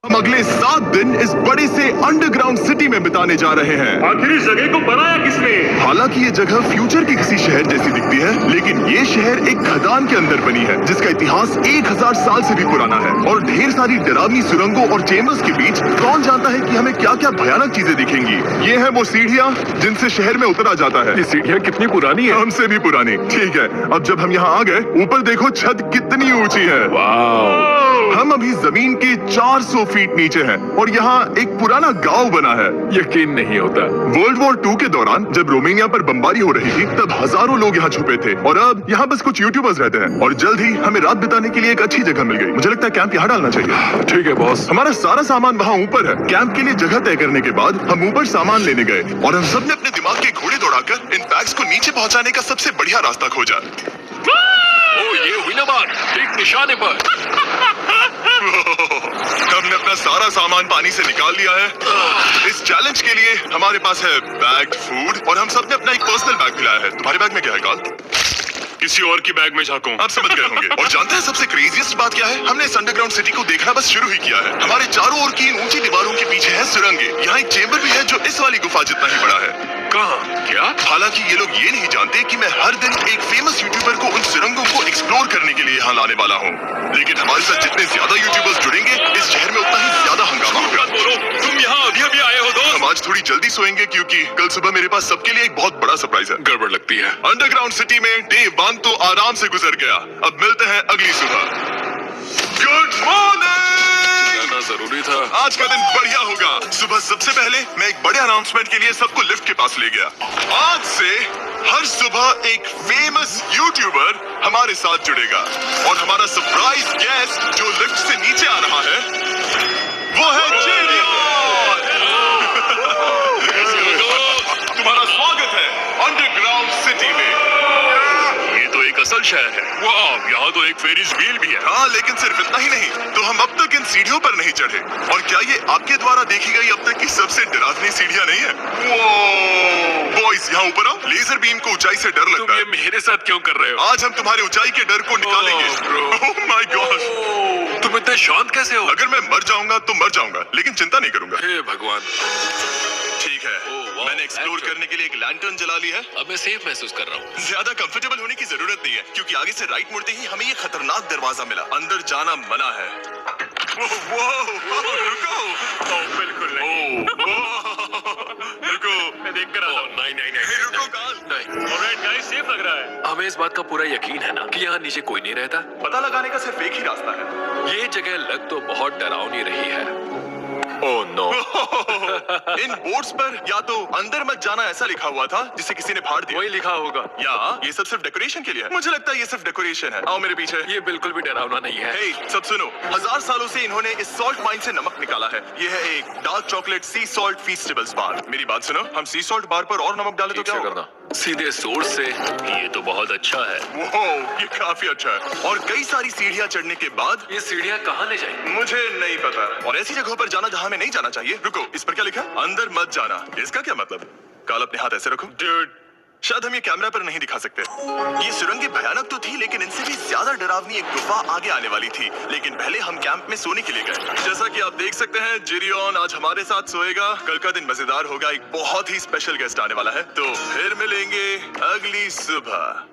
हम अगले 7 दिन इस बड़े से अंडरग्राउंड सिटी में बिताने जा रहे हैं। आखिर इस जगह को बनाया किसने? हालांकि ये जगह फ्यूचर के किसी शहर जैसी दिखती है, लेकिन ये शहर एक खदान के अंदर बनी है जिसका इतिहास 1000 साल से भी पुराना है और ढेर सारी डरावनी सुरंगों और चेम्बर्स के बीच कौन जानता है कि हमें क्या क्या भयानक चीजें दिखेंगी। ये है वो सीढ़ियाँ जिनसे शहर में उतरा जाता है। ये सीढ़ियाँ कितनी पुरानी है? हमसे भी पुरानी। ठीक है, अब जब हम यहाँ आ गए, ऊपर देखो छत कितनी ऊंची है। वाह! हम अभी जमीन के 400 फीट नीचे हैं और यहाँ एक पुराना गांव बना है। यकीन नहीं होता। वर्ल्ड वॉर 2 के दौरान जब रोमानिया पर बमबारी हो रही थी, तब हजारों लोग यहाँ छुपे थे और अब यहाँ बस कुछ यूट्यूबर्स रहते हैं और जल्द ही हमें रात बिताने के लिए एक अच्छी जगह मिल गई। मुझे लगता है कैंप यहाँ डालना चाहिए। ठीक है बॉस। हमारा सारा सामान वहाँ ऊपर है। कैंप के लिए जगह तय करने के बाद हम ऊपर सामान लेने गए और हम सब ने अपने दिमाग के घोड़े दौड़ाकर इन बैग्स को नीचे पहुँचाने का सबसे बढ़िया रास्ता खोजा। ओ, ये हुई ना बात, ठीक निशाने पर। हमने अपना सारा सामान पानी से निकाल लिया है। इस चैलेंज के लिए हमारे पास है बैग, फूड और हम सब ने अपना एक पर्सनल बैग भी लाया है। तुम्हारे बैग में क्या है काल? किसी और की बैग में झांकूं। आप समझ गए होंगे। और जानते हैं सबसे क्रेजीस्ट बात क्या है? हमने इस अंडरग्राउंड सिटी को देखना बस शुरू ही किया है। हमारे चारों ओर की इन ऊंची दीवारों के पीछे है सुरंगे। यहाँ एक चेंबर भी है जो इस वाली गुफा जितना ही बड़ा है। कहाँ? क्या? हालांकि ये लोग ये नहीं जानते कि मैं हर दिन एक फेमस यूट्यूबर को उन सुरंगों को एक्सप्लोर करने के लिए यहाँ लाने वाला हूँ। लेकिन हमारे साथ जितने ज्यादा यूट्यूबर्स जुड़ेंगे, इस शहर में उतना ही ज्यादा हंगामा होगा। तुम यहाँ अभी आए हो दोस्त? हम आज थोड़ी जल्दी सोएंगे क्योंकि कल सुबह मेरे पास सबके लिए एक बहुत बड़ा सरप्राइज है। गड़बड़ लगती है। अंडरग्राउंड सिटी में डे 1 तो आराम से गुजर गया। अब मिलते हैं अगली सुबह। Good morning! जरूरी था। आज का दिन बढ़िया होगा। सुबह सबसे पहले मैं एक बड़े अनाउंसमेंट के लिए सबको लिफ्ट के पास ले गया। आज से हर सुबह एक फेमस यूट्यूबर हमारे साथ जुड़ेगा और हमारा सरप्राइज गेस्ट जो लिफ्ट से नीचे आ रहा है वो है जेरियन। तुम्हारा स्वागत है अंडरग्राउंड सिटी में। ये तो एक असल शहर है। वाह, यहाँ तो एक फेरिस व्हील भी है। हाँ, लेकिन सिर्फ इतना ही नहीं, तो हम अब तक इन सीढ़ियों पर नहीं चढ़े। और क्या ये आपके द्वारा देखी गई अब तक की सबसे डरावनी सीढ़ियाँ नहीं है? बॉयज यहाँ ऊपर आओ। लेजर बीम को ऊंचाई से डर लगता है। तुम ये मेरे साथ क्यों कर रहे हो? आज हम तुम्हारे ऊंचाई के डर को निकालेंगे। Oh my God! तुम इतने शांत कैसे हो? अगर मैं मर जाऊंगा तो मर जाऊंगा, लेकिन चिंता नहीं करूंगा। हे भगवान। ठीक है, मैंने एक्सप्लोर करने के लिए एक लैंटर्न जला ली है। अब मैं सेफ महसूस कर रहा हूँ। ज्यादा कंफर्टेबल होने की जरूरत नहीं है क्योंकि आगे से राइट मुड़ते ही हमें ये खतरनाक दरवाजा मिला। अंदर जाना मना है। रुको। बिल्कुल नहीं। रुको। मैं देख कर आता हूँ। नहीं। रुको काल। नहीं। ऑलराइट गाइस, सेफ लग रहा है। हमें इस बात का पूरा यकीन है ना कि यहाँ नीचे कोई नहीं रहता। पता लगाने का सिर्फ एक ही रास्ता है। ये जगह लग तो बहुत डरावनी रही है। Oh no. इन बोर्ड्स पर या तो अंदर मत जाना ऐसा लिखा हुआ था जिसे किसी ने फाड़ दिया। वही लिखा होगा। या ये सब सिर्फ डेकोरेशन के लिए है। मुझे लगता है ये सिर्फ डेकोरेशन है। आओ मेरे पीछे। ये बिल्कुल भी डरावना नहीं है। हे, सब सुनो। 1000 सालों से इन्होंने इस सॉल्ट माइन से नमक निकाला है। ये है एक dark chocolate sea salt festivals bar. मेरी बात सुनो, हम सी सॉल्ट बार पर और नमक डालें तो क्या होगा? सीधे सोर्स से। ये तो बहुत अच्छा है। वो ये काफी अच्छा है। और कई सारी सीढ़ियाँ चढ़ने के बाद ये सीढ़ियाँ कहाँ ले जाएंगी? मुझे नहीं पता। और ऐसी जगहों पर जाना जहाँ हमें नहीं जाना चाहिए। रुको, इस पर क्या लिखा? अंदर मत जाना। इसका क्या मतलब? काल अपने हाथ ऐसे रखो। Dude. शायद हम ये कैमरा पर नहीं दिखा सकते। ये सुरंगें भयानक तो थी, लेकिन इनसे भी ज्यादा डरावनी एक गुफा आगे आने वाली थी। लेकिन पहले हम कैंप में सोने के लिए गए। जैसा कि आप देख सकते हैं, जेरियन आज हमारे साथ सोएगा। कल का दिन मजेदार होगा। एक बहुत ही स्पेशल गेस्ट आने वाला है। तो फिर मिलेंगे अगली सुबह।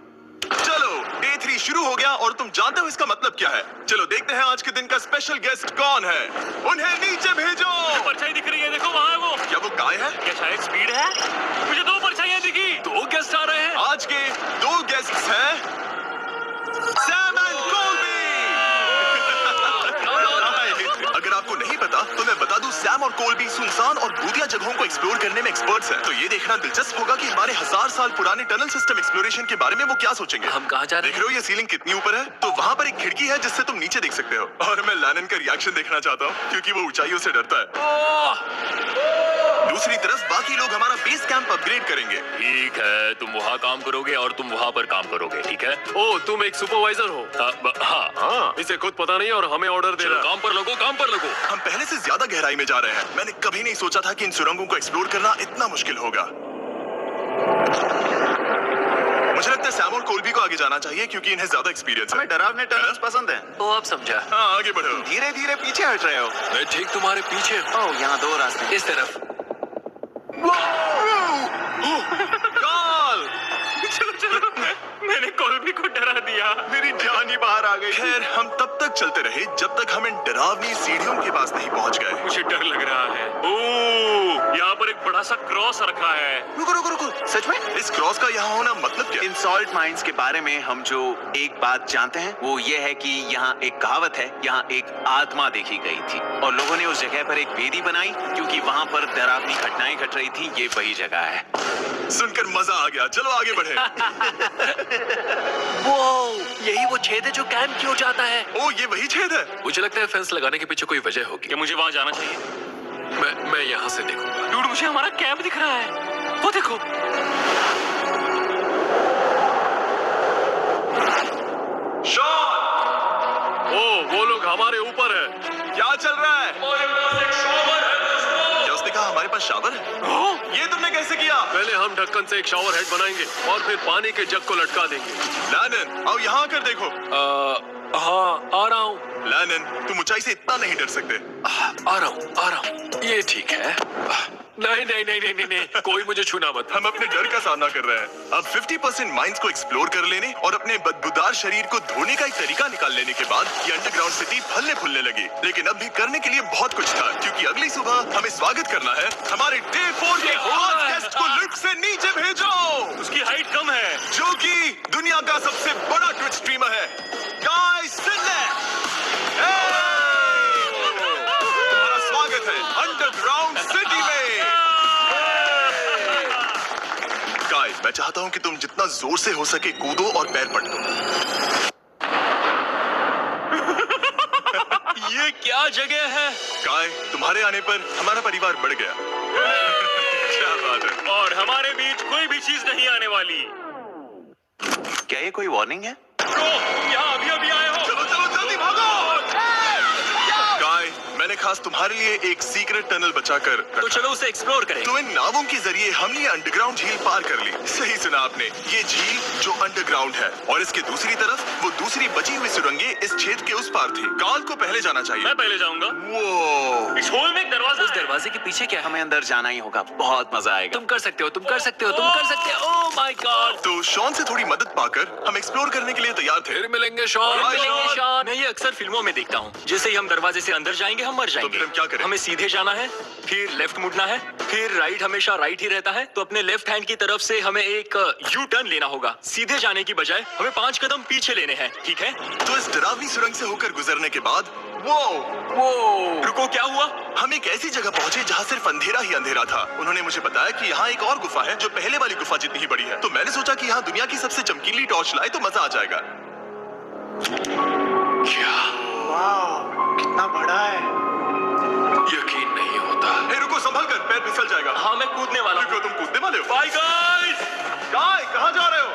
चलो, डे 3 शुरू हो गया और तुम जानते हो इसका मतलब क्या है? चलो देखते हैं आज के दिन का स्पेशल गेस्ट कौन है। उन्हें नीचे भेजो। परछाई दिख रही है, देखो वहाँ है वो। क्या वो गाय है? क्या शायद स्पीड है? मुझे 2 परछाइयाँ दिखी। 2 गेस्ट आ रहे हैं। आज के 2 गेस्ट्स हैं सैम एंड कोल्बी। अगर आपको नहीं पता तो मैं बता दूं, सैम और कोल्बी सुनसान और भूतिया जगहों को एक्सप्लोर करने में एक्सपर्ट्स हैं। तो ये देखना दिलचस्प होगा कि हमारे 1000 साल पुराने टनल सिस्टम एक्सप्लोरेशन के बारे में वो क्या सोचेंगे। हम कहाँ जा रहे देख रहे हो ये सीलिंग कितनी ऊपर है? तो वहाँ पर एक खिड़की है जिससे तुम नीचे देख सकते हो। और मैं लैनन का रिएक्शन देखना चाहता हूँ क्योंकि वो ऊंचाइयों से डरता है। दूसरी तरफ बाकी लोग हमारा बेस कैंप अपग्रेड करेंगे। ठीक है, तुम वहाँ काम करोगे और तुम वहाँ पर काम करोगे, ठीक है? ओ, तुम एक सुपरवाइजर हो? हाँ। इसे खुद पता नहीं और हमें ऑर्डर दे रहा। काम पर लगो, काम पर लगो। हम पहले से ज्यादा गहराई में जा रहे हैं। मैंने कभी नहीं सोचा था कि इन सुरंगों को एक्सप्लोर करना इतना मुश्किल होगा। मुझे लगता है सैम और कोल्बी को आगे जाना चाहिए क्योंकि इन्हें ज्यादा एक्सपीरियंस है। हमें डरावने टनल्स पसंद हैं। वो अब समझा। हाँ, आगे बढ़ो। धीरे धीरे पीछे हट रहे हो। मैं ठीक तुम्हारे पीछे हूँ। ओह, यहाँ दो रास्ते हैं। इस तरफ। कॉल! चलो चलो, मैंने कोल्बी को डरा दिया। मेरी जान ही बाहर आ गई। खैर, हम तब तक चलते रहे जब तक हम इन डरावनी सीढ़ियों के पास नहीं पहुंच गए। मुझे डर लग रहा है। ओह, यहाँ पर एक बड़ा सा क्रॉस रखा है। रुको रुको रुको, सच में? इस क्रॉस का यहाँ होना मतलब क्या? इन सॉल्ट माइंस के बारे में हम जो एक बात जानते हैं वो ये है कि यहाँ एक कहावत है, यहाँ एक आत्मा देखी गई थी और लोगों ने उस जगह पर एक वेदी बनाई क्योंकि वहाँ पर डरावनी घटनाएं घट रही थी। ये वही जगह है। सुनकर मजा आ गया। चलो आगे बढ़े। वो यही वो छेद है जो कैंप की ओर जाता है। ओ, ये वही छेद है। मुझे लगता है फेंस लगाने के पीछे कोई वजह होगी। क्या मुझे वहाँ जाना चाहिए? मैं यहाँ से देखूंगा। डूड, मुझे हमारा कैंप दिख रहा है। वो देखो। शॉन! ओ, वो लोग हमारे ऊपर है। क्या चल रहा है? हमारे पास एक शॉवर है दोस्तों। क्या उसने कहा हमारे पास शावर है? ये तुमने कैसे किया? पहले हम ढक्कन से एक शावर हेड बनाएंगे और फिर पानी के जग को लटका देंगे। लैनन, आओ यहाँ आकर देखो। हाँ, आ रहा हूँ। लैनन, तुम ऊंचाई से इतना नहीं डर सकते। आ रहा हूँ। ये ठीक है। नहीं नहीं नहीं नहीं नहीं, कोई मुझे छूना मत। हम अपने डर का सामना कर रहे हैं। अब 50% माइंस को एक्सप्लोर कर लेने और अपने बदबूदार शरीर को धोने का एक तरीका निकाल लेने के बाद ये अंडरग्राउंड सिटी फलने फूलने लगी। लेकिन अब भी करने के लिए बहुत कुछ था क्योंकि अगली सुबह हमें स्वागत करना है हमारे डे 4 के हॉट गेस्ट को लिफ्ट से नीचे भेजो। उसकी हाइट कम है। जो कि दुनिया का सबसे बड़ा ट्विच स्ट्रीमर है। गाइस, तुम्हारा स्वागत है अंडरग्राउंड सिटी में। गाइस, मैं चाहता हूं कि तुम जितना जोर से हो सके कूदो और पैर पट दो। ये क्या जगह है? गाय, तुम्हारे आने पर हमारा परिवार बढ़ गया। क्या बात है। और हमारे बीच कोई भी चीज नहीं आने वाली। क्या ये कोई वार्निंग है? यहाँ अभी अभी आए हो। चलो चलो जल्दी भागो। गाय, मैंने खास तुम्हारे लिए एक सीक्रेट टनल बचाकर रखा। तो चलो उसे एक्सप्लोर करें। तो इन नावों के जरिए हमने ये अंडरग्राउंड झील पार कर ली। सही सुना आपने, ये झील जो अंडरग्राउंड है और इसके दूसरी तरफ वो दूसरी बची हुई सुरंगें इस छेद के उस पार थी। काल को पहले जाना चाहिए। मैं पहले जाऊंगा। वो इस होल में एक दरवाजा। उस दरवाजे के पीछे क्या है? हमें अंदर जाना ही होगा। बहुत मजा आएगा। तुम कर सकते हो, तुम कर सकते हो, तुम कर सकते हो। Oh my God. तो शॉन से थोड़ी मदद पाकर हम एक्सप्लोर करने के लिए तैयार थे। फिर मिलेंगे शॉन। Bye, Shawn. मैं ये अक्सर फिल्मों में देखता हूँ। जैसे ही हम दरवाजे से अंदर जाएंगे हम मर जाएंगे। फिर हम क्या करें? हमें सीधे जाना है, फिर लेफ्ट मुड़ना है, फिर राइट हमेशा राइट ही रहता है। तो अपने लेफ्ट हैंड की तरफ से हमें एक यू टर्न लेना होगा। सीधे जाने की बजाय हमें 5 कदम पीछे लेने हैं, ठीक है? तो इस डरावनी सुरंग से होकर गुजरने के बाद वो रुको, क्या हुआ? हम एक ऐसी जगह पहुंचे जहाँ सिर्फ अंधेरा ही अंधेरा था। उन्होंने मुझे बताया कि यहाँ एक और गुफा है जो पहले वाली गुफा जितनी ही बड़ी है। तो मैंने सोचा कि यहाँ दुनिया की सबसे चमकीली टॉर्च लाए तो मजा आ जाएगा। क्या? वाह, कितना बड़ा है। यकीन नहीं होता। हे रुको, संभल कर, पैर फिसल जाएगा। हाँ, मैं कूदने वाला हूँ। रुको, तुम कूदने वाले हो? Bye guys. गाय, कहाँ जा रहे हो?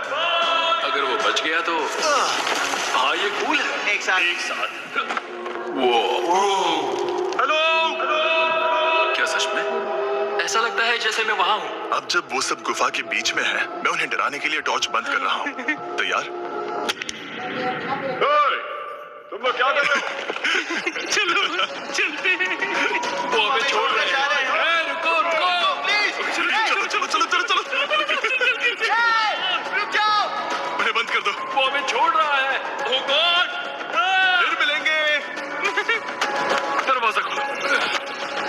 अगर वो बच गया तो हाँ, ये कूल है। एक साथ। हेलो। क्या सच में? ऐसा लगता है जैसे मैं वहाँ हूँ। अब जब वो सब गुफा के बीच में है, मैं उन्हें डराने के लिए टॉर्च बंद कर रहा हूँ। तैयार? तुम लोग क्या कर रहे हो? चलो चलते हैं। वो हमें छोड़ रहे हैं। रुको रुको। चलो चलो चलो चलो चलो। रुक जाओ। उन्हें बंद कर दो। वो हमें छोड़ रहा है। Oh God! फिर मिलेंगे। दरवाजा खोलो।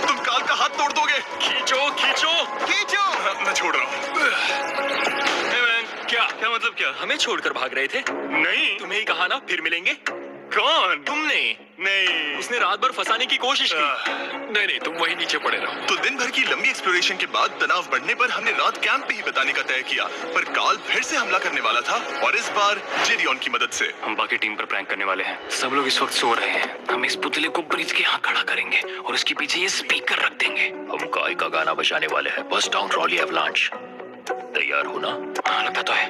तुम काल का हाथ तोड़ दोगे। खींचो खींचो खींचो। मैं छोड़ रहा हूँ। क्या मतलब? क्या हमें छोड़कर भाग रहे थे? नहीं, तुम्हें ही कहा ना फिर मिलेंगे। कौन? तुमने? नहीं, उसने रात भर फंसाने की कोशिश की। नहीं नहीं, तुम वहीं नीचे पड़े रहो। तो दिन भर की लंबी एक्सप्लोरेशन के बाद तनाव बढ़ने पर हमने रात कैंप पे ही बिताने का तय किया। पर काल फिर से हमला करने वाला था और इस बार जेरियन की मदद से। हम बाकी टीम पर प्रैंक करने वाले हैं। सब लोग इस वक्त सो रहे हैं। हम इस पुतले को ब्रिज के यहाँ खड़ा करेंगे और उसके पीछे ये स्पीकर रख देंगे। हम काय का गाना बजाने वाले हैं। बस डाउन रॉली एवलांच। तैयार हो ना? हाँ, लगता तो है।